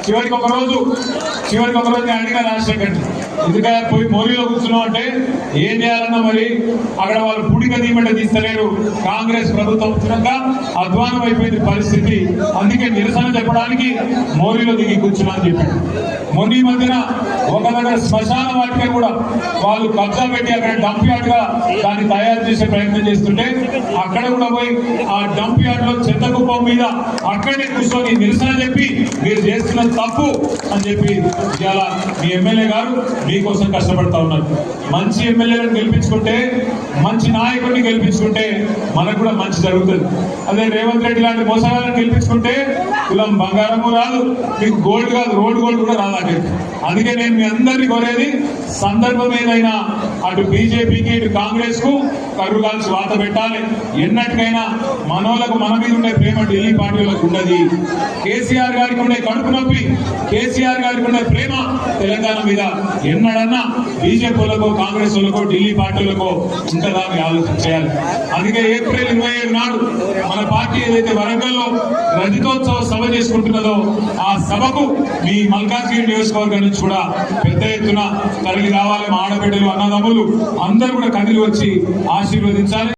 చివరికి ఒక రోజు నేను అడిగిన రాజశేఖర్ ఎందుకంటే పోయి మోరీలో కూర్చున్నాం అంటే ఏం చేయాలన్నా మరి అక్కడ వాళ్ళు పుడిక దీమంటే తీస్తలేరు, కాంగ్రెస్ ప్రభుత్వం వచ్చినాక అధ్వానం అయిపోయింది పరిస్థితి, అందుకే నిరసన చెప్పడానికి మోరీలో దిగి కూర్చున్నా అని చెప్పాడు. మొన్న మధ్యన ఒక దగ్గర శ్మశాన వాటిక కూడా వాళ్ళు కబ్జా పెట్టి అక్కడ డంప్ యార్డ్ గా దాన్ని తయారు చేసే ప్రయత్నం చేస్తుంటే అక్కడ కూడా పోయి ఆ డంప్ యార్డ్ లో చెత్త కుప్పం మీద అక్కడే కూర్చొని నిరసన చెప్పి మీరు చేస్తున్న తప్పు అని చెప్పి ఇవాళ మీ ఎమ్మెల్యే గారు మీకోసం కష్టపడతా ఉన్నారు. మంచి ఎమ్మెల్యేలను గెలిపించుకుంటే, మంచి నాయకుడిని గెలిపించుకుంటే మనకు కూడా మంచి జరుగుతుంది. అదే రేవంత్ రెడ్డి లాంటి మోసగాళ్ళని గెలిపించుకుంటే కులం బంగారము రాదు, మీకు గోల్డ్ కాదు రోడ్ గోల్డ్ కూడా రాదు. అందుకే నేను మీ అందరినీ కోరేది సందర్భం ఏదైనా అటు బీజేపీకి ఇటు కాంగ్రెస్ కు కరువు కాల్చి వాత పెట్టాలి. ఎన్నటికైనా మనోళ్ళకు మన మీద ఉండే ప్రేమ ఢిల్లీ పార్టీలకు ఉన్నది. కేసీఆర్ గారికి ఉండే కడుపు నొప్పి, కేసీఆర్ గారికి ఉండే ప్రేమ తెలంగాణ మీద ఎన్నడన్నా బీజేపీ వాళ్ళకో కాంగ్రెస్ వాళ్ళకో ఢిల్లీ పార్టీలకో ఉంటుందా అని ఆలోచించాలి. అందుకే ఏప్రిల్ 27 నాడు మన పార్టీ ఏదైతే వరంగల్లో రజతోత్సవ సభ చేసుకుంటున్నదో ఆ సభకు మీ మల్కాజ్గిరి నియోజకవర్గం నుంచి కూడా పెద్ద ఎత్తున తరలి రావాలి. మా ఆడబిడ్డలు అన్నదమ్ములు అందరూ కూడా కదిలి వచ్చి ఆశీర్వదించాలి.